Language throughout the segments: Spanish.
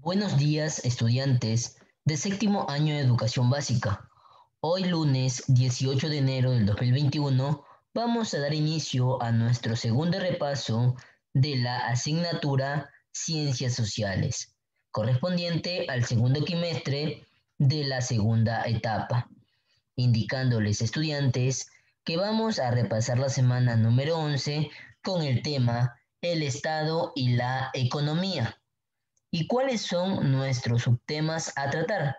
Buenos días, estudiantes de séptimo año de educación básica. Hoy lunes 18 de enero del 2021 vamos a dar inicio a nuestro segundo repaso de la asignatura Ciencias Sociales, correspondiente al segundo quimestre de la segunda etapa, indicándoles estudiantes que vamos a repasar la semana número 11 con el tema El Estado y la Economía. ¿Y cuáles son nuestros subtemas a tratar?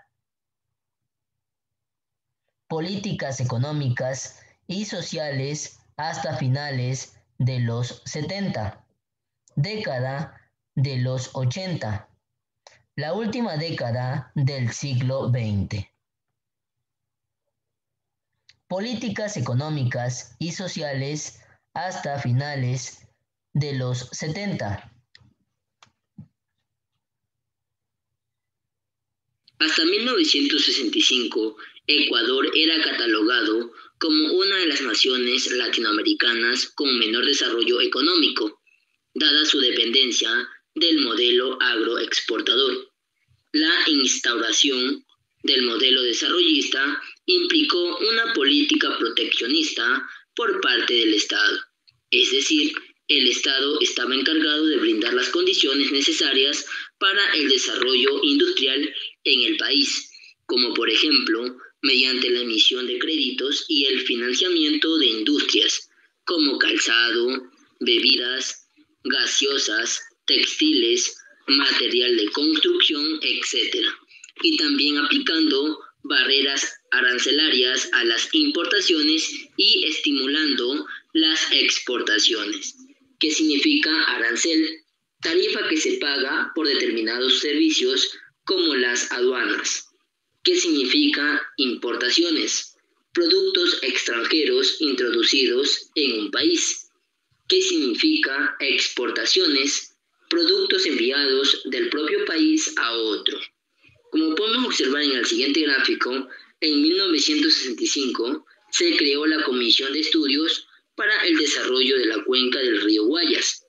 Políticas económicas y sociales hasta finales de los 70, década de los 80, la última década del siglo XX. Políticas económicas y sociales hasta finales de los 70. Hasta 1965, Ecuador era catalogado como una de las naciones latinoamericanas con menor desarrollo económico, dada su dependencia del modelo agroexportador. La instauración del modelo desarrollista implicó una política proteccionista por parte del Estado, es decir, el Estado estaba encargado de brindar las condiciones necesarias para el desarrollo industrial en el país, como por ejemplo mediante la emisión de créditos y el financiamiento de industrias como calzado, bebidas, gaseosas, textiles, material de construcción, etc. Y también aplicando barreras arancelarias a las importaciones y estimulando las exportaciones. ¿Qué significa arancel? Tarifa que se paga por determinados servicios como las aduanas. ¿Qué significa importaciones? Productos extranjeros introducidos en un país. ¿Qué significa exportaciones? Productos enviados del propio país a otro. Como podemos observar en el siguiente gráfico, en 1965 se creó la Comisión de Estudios para el Desarrollo de la Cuenca del Río Guayas.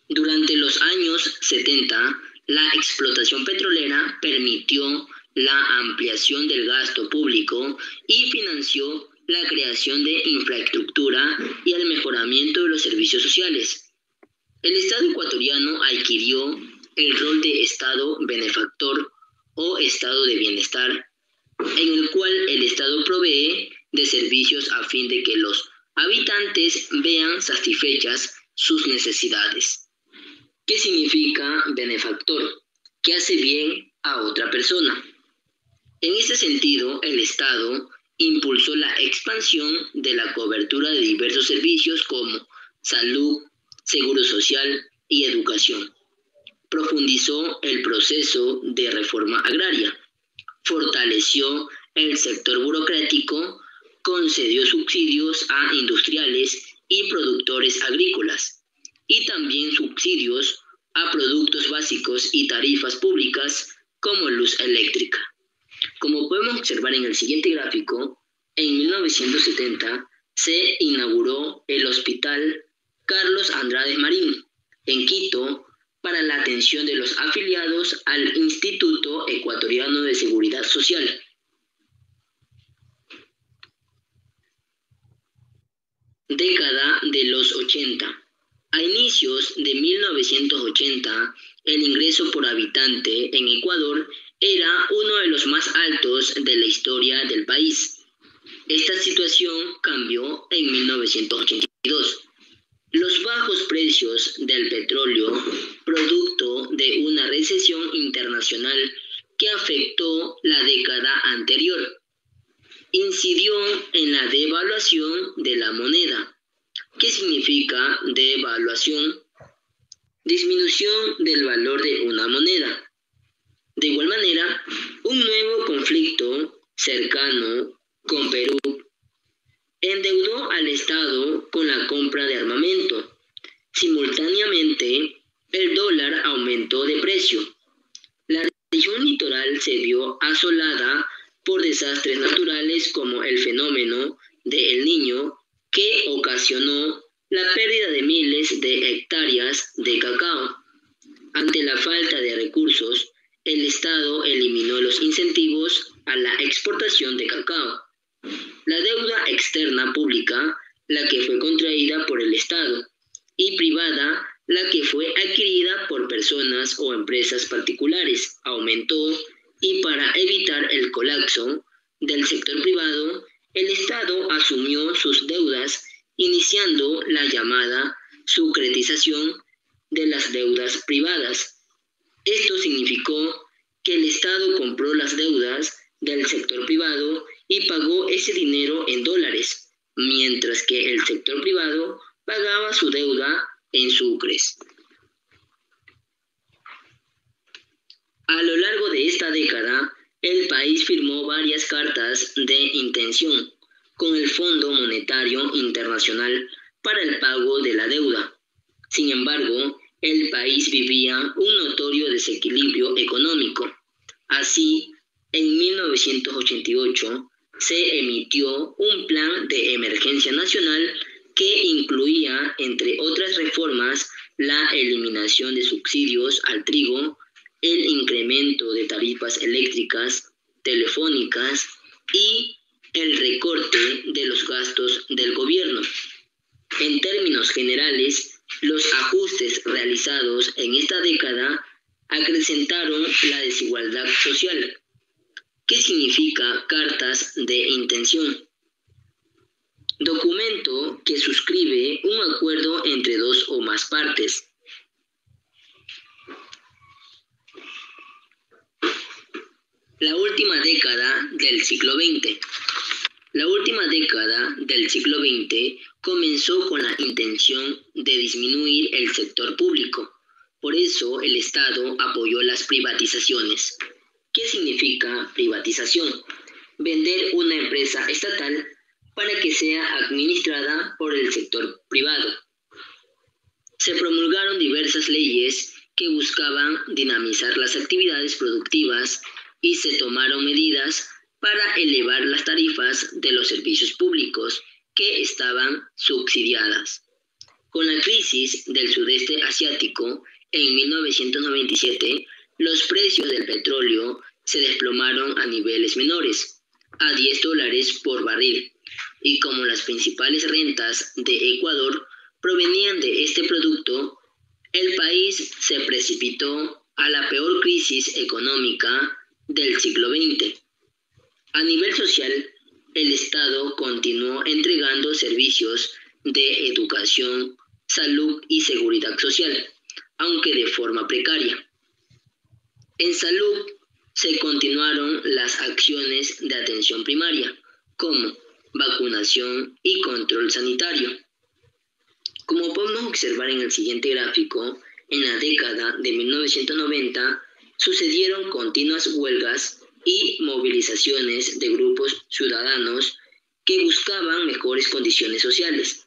Durante los años 70, la explotación petrolera permitió la ampliación del gasto público y financió la creación de infraestructura y el mejoramiento de los servicios sociales. El Estado ecuatoriano adquirió el rol de Estado benefactor o Estado de bienestar, en el cual el Estado provee de servicios a fin de que los habitantes vean satisfechas sus necesidades. ¿Qué significa benefactor? Que hace bien a otra persona. En este sentido, el Estado impulsó la expansión de la cobertura de diversos servicios como salud, seguro social y educación. Profundizó el proceso de reforma agraria, fortaleció el sector burocrático, concedió subsidios a industriales y productores agrícolas, y también subsidios a productos básicos y tarifas públicas como luz eléctrica. Como podemos observar en el siguiente gráfico, en 1970 se inauguró el Hospital Carlos Andrade Marín, en Quito, para la atención de los afiliados al Instituto Ecuatoriano de Seguridad Social. Década de los 80. A inicios de 1980, el ingreso por habitante en Ecuador era uno de los más altos de la historia del país. Esta situación cambió en 1982. Los bajos precios del petróleo, producto de una recesión internacional que afectó la década anterior, incidió en la devaluación de la moneda. ¿Qué significa devaluación? Disminución del valor de una moneda. De igual manera, un nuevo conflicto cercano con Perú endeudó al Estado con la compra de armamento. Simultáneamente, el dólar aumentó de precio. La región litoral se vio asolada por desastres naturales como el fenómeno de El Niño, que ocasionó la pérdida de miles de hectáreas de cacao. Ante la falta de recursos, el Estado eliminó los incentivos a la exportación de cacao. La deuda externa pública, la que fue contraída por el Estado, y privada, la que fue adquirida por personas o empresas particulares, aumentó, y para evitar el colapso del sector privado, el Estado asumió sus deudas, iniciando la llamada sucretización de las deudas privadas. Esto significó que el Estado compró las deudas del sector privado y pagó ese dinero en dólares, mientras que el sector privado pagaba su deuda en sucres. A lo largo de esta década, el país firmó varias cartas de intención con el Fondo Monetario Internacional para el pago de la deuda. Sin embargo, el país vivía un notorio desequilibrio económico. Así, en 1988 se emitió un plan de emergencia nacional que incluía, entre otras reformas, la eliminación de subsidios al trigo, el incremento de tarifas eléctricas, telefónicas y el recorte de los gastos del gobierno. En términos generales, los ajustes realizados en esta década acrecentaron la desigualdad social. ¿Qué significa cartas de intención? Documento que suscribe un acuerdo entre dos o más partes. La última década del siglo XX. La última década del siglo XX comenzó con la intención de disminuir el sector público. Por eso el Estado apoyó las privatizaciones. ¿Qué significa privatización? Vender una empresa estatal para que sea administrada por el sector privado. Se promulgaron diversas leyes que buscaban dinamizar las actividades productivas y se tomaron medidas para elevar las tarifas de los servicios públicos que estaban subsidiadas. Con la crisis del sudeste asiático en 1997, los precios del petróleo se desplomaron a niveles menores, a $10 por barril, y como las principales rentas de Ecuador provenían de este producto, el país se precipitó a la peor crisis económica del siglo XX. A nivel social, el Estado continuó entregando servicios de educación, salud y seguridad social, aunque de forma precaria. En salud, se continuaron las acciones de atención primaria, como vacunación y control sanitario. Como podemos observar en el siguiente gráfico, en la década de 1990 sucedieron continuas huelgas y movilizaciones de grupos ciudadanos que buscaban mejores condiciones sociales.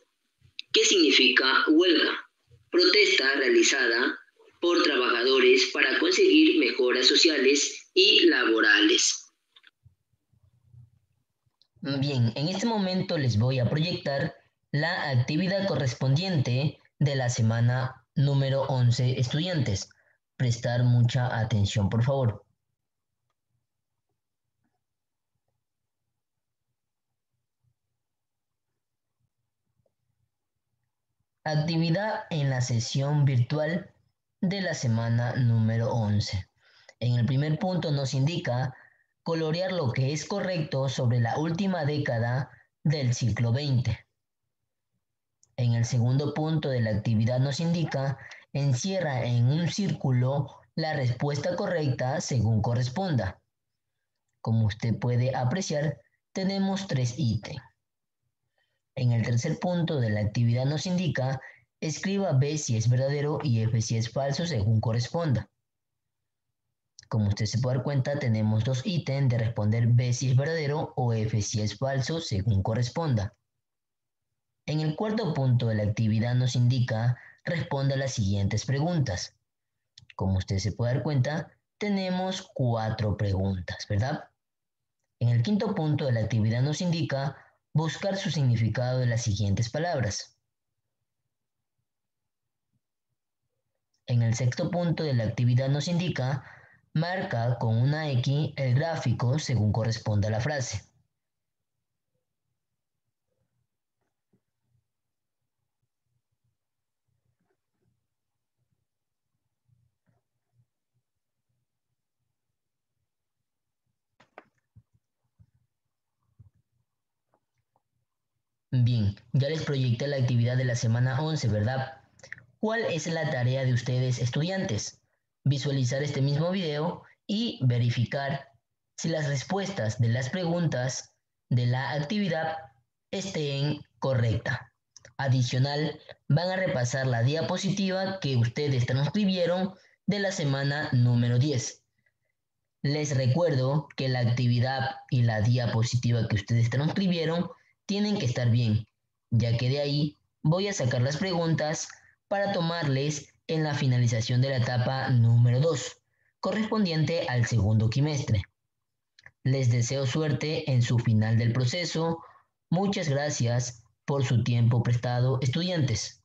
¿Qué significa huelga? Protesta realizada por trabajadores para conseguir mejoras sociales y laborales. Bien, en este momento les voy a proyectar la actividad correspondiente de la semana número 11, estudiantes. Prestar mucha atención, por favor. Actividad en la sesión virtual de la semana número 11. En el primer punto nos indica colorear lo que es correcto sobre la última década del siglo XX. En el segundo punto de la actividad nos indica encierra en un círculo la respuesta correcta según corresponda. Como usted puede apreciar, tenemos 3 ítems. En el tercer punto de la actividad nos indica escriba B si es verdadero y F si es falso según corresponda. Como usted se puede dar cuenta, tenemos 2 ítems de responder B si es verdadero o F si es falso según corresponda. En el cuarto punto de la actividad nos indica responda a las siguientes preguntas. Como usted se puede dar cuenta, tenemos 4 preguntas, ¿verdad? En el quinto punto de la actividad nos indica buscar su significado de las siguientes palabras. En el sexto punto de la actividad nos indica: marca con una X el gráfico según corresponda a la frase. Bien, ya les proyecté la actividad de la semana 11, ¿verdad? ¿Cuál es la tarea de ustedes, estudiantes? Visualizar este mismo video y verificar si las respuestas de las preguntas de la actividad estén correctas. Adicional, van a repasar la diapositiva que ustedes transcribieron de la semana número 10. Les recuerdo que la actividad y la diapositiva que ustedes transcribieron tienen que estar bien, ya que de ahí voy a sacar las preguntas para tomarles en la finalización de la etapa número 2, correspondiente al segundo quimestre. Les deseo suerte en su final del proceso. Muchas gracias por su tiempo prestado, estudiantes.